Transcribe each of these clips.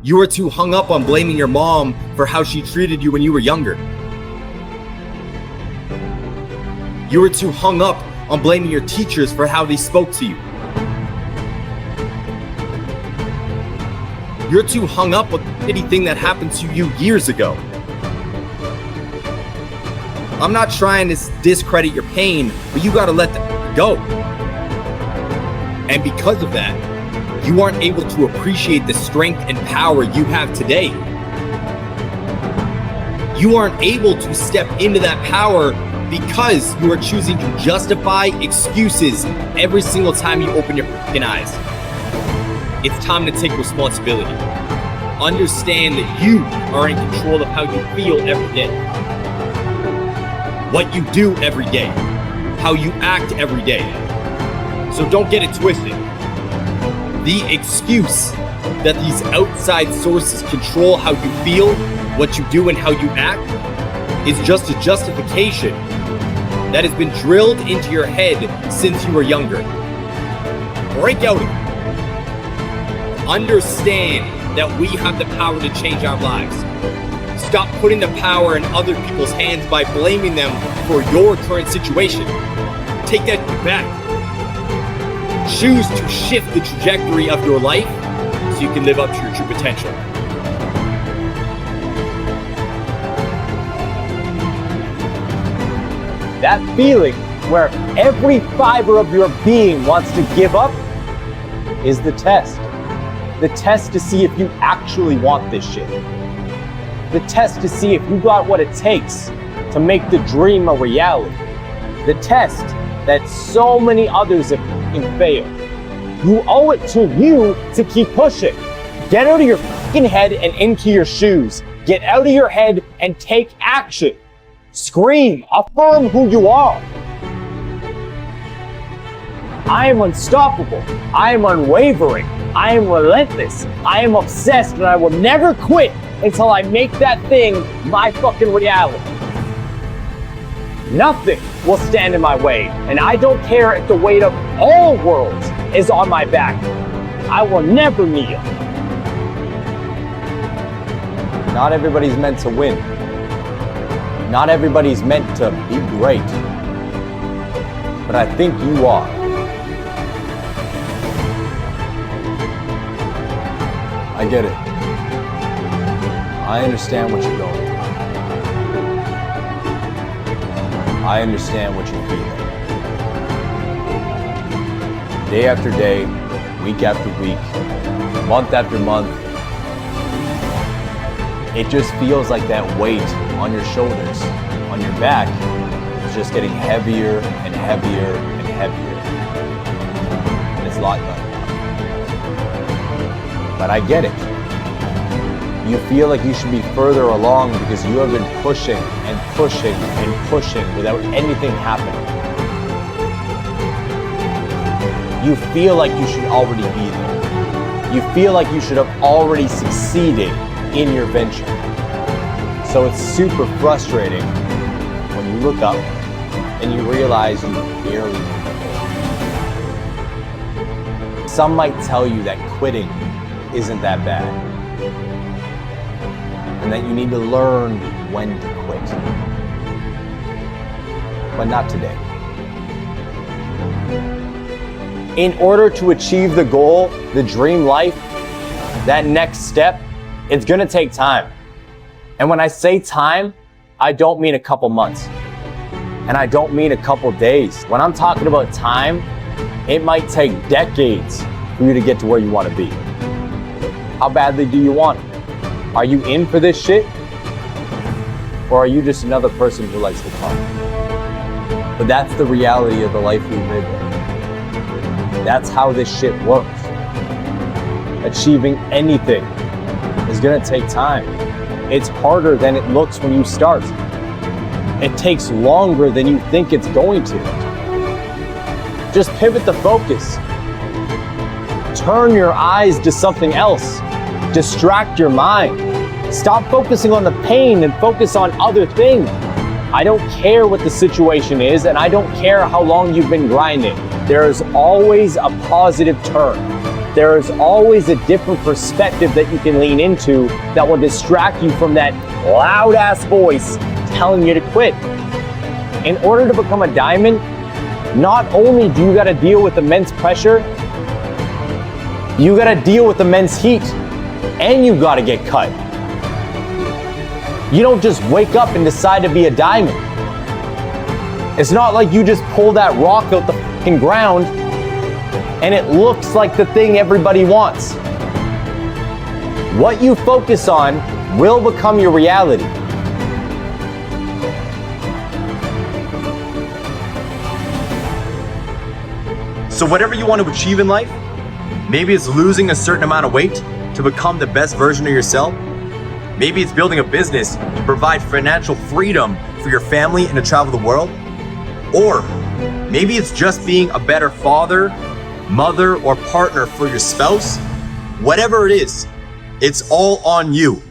You were too hung up on blaming your mom for how she treated you when you were younger. You were too hung up on blaming your teachers for how they spoke to you. You're too hung up with the shitty thing that happened to you years ago. I'm not trying to discredit your pain, but you gotta let that go. And because of that, you aren't able to appreciate the strength and power you have today. You aren't able to step into that power because you are choosing to justify excuses every single time you open your fucking eyes. It's time to take responsibility. Understand that you are in control of how you feel every day. What you do every day. How you act every day. So don't get it twisted. The excuse that these outside sources control how you feel, what you do, and how you act is just a justification that has been drilled into your head since you were younger. Break out of it. Understand that we have the power to change our lives. Stop putting the power in other people's hands by blaming them for your current situation. Take that back. Choose to shift the trajectory of your life so you can live up to your true potential. That feeling where every fiber of your being wants to give up is the test. The test to see if you actually want this shit. The test to see if you got what it takes to make the dream a reality. The test that so many others have fucking failed. You owe it to you to keep pushing. Get out of your fucking head and into your shoes. Get out of your head and take action. Scream, affirm who you are. I am unstoppable. I am unwavering. I am relentless. I am obsessed, and I will never quit until I make that thing my fucking reality. Nothing will stand in my way, and I don't care if the weight of all worlds is on my back. I will never kneel. Not everybody's meant to win. Not everybody's meant to be great. But I think you are. I get it. I understand what you're going through. I understand what you're feeling. Day after day, week after week, month after month, it just feels like that weight on your shoulders, on your back, is just getting heavier and heavier and heavier. And it's a lot better. But I get it. You feel like you should be further along because you have been pushing and pushing and pushing without anything happening. You feel like you should already be there. You feel like you should have already succeeded in your venture. So it's super frustrating when you look up and you realize you barely made it. Some might tell you that quitting isn't that bad, and that you need to learn when to quit. But not today. In order to achieve the goal, the dream life, that next step, it's gonna take time. And when I say time, I don't mean a couple months. And I don't mean a couple days. When I'm talking about time, it might take decades for you to get to where you wanna be. How badly do you want it? Are you in for this shit? Or are you just another person who likes to talk? But that's the reality of the life we live in. That's how this shit works. Achieving anything is gonna take time. It's harder than it looks when you start. It takes longer than you think it's going to. Just pivot the focus. Turn your eyes to something else. Distract your mind. Stop focusing on the pain and focus on other things. I don't care what the situation is, and I don't care how long you've been grinding. There is always a positive turn. there is always a different perspective that you can lean into that will distract you from that loud ass voice telling you to quit. In order to become a diamond, not only do you gotta deal with immense pressure, you gotta deal with immense heat, and you gotta get cut. You don't just wake up and decide to be a diamond. It's not like you just pull that rock out the fucking ground and it looks like the thing everybody wants. What you focus on will become your reality. So whatever you want to achieve in life, maybe it's losing a certain amount of weight to become the best version of yourself. Maybe it's building a business to provide financial freedom for your family and to travel the world. Or maybe it's just being a better father, mother, or partner for your spouse. Whatever it is, it's all on you.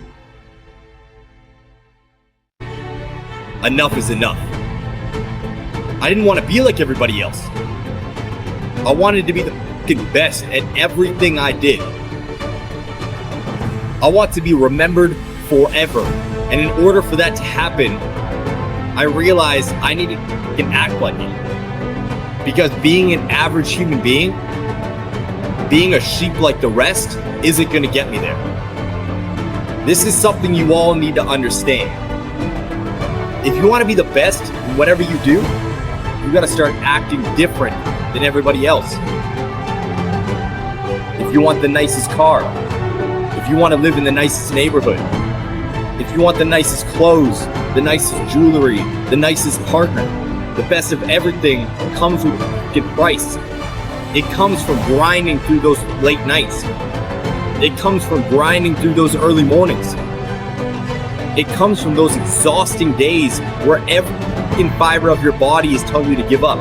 Enough is enough. I didn't want to be like everybody else. I wanted to be the fucking best at everything I did. I want to be remembered forever. And in order for that to happen, I realized I needed to act like it. Because being an average human being, being a sheep like the rest, isn't going to get me there. This is something you all need to understand. If you want to be the best in whatever you do, you got to start acting different than everybody else. If you want the nicest car, if you want to live in the nicest neighborhood, if you want the nicest clothes, the nicest jewelry, the nicest partner, the best of everything comes with a price. It comes from grinding through those late nights. It comes from grinding through those early mornings. It comes from those exhausting days where every fiber of your body is telling you to give up.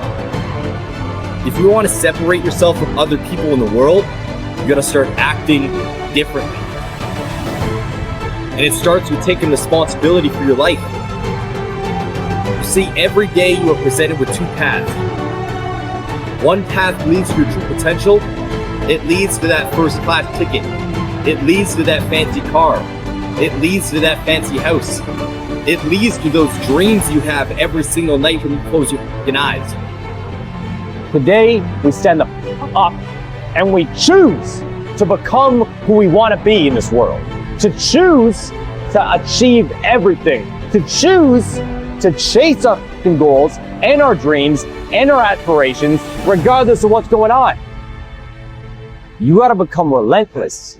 If you want to separate yourself from other people in the world, you got to start acting differently. And it starts with taking responsibility for your life. You see, every day you are presented with two paths. One path leads to your true potential. It leads to that first class ticket. It leads to that fancy car. It leads to that fancy house. It leads to those dreams you have every single night when you close your eyes. Today, we stand up and we choose to become who we want to be in this world. To choose to achieve everything. To choose to chase our goals and our dreams and our aspirations, regardless of what's going on. You got to become relentless.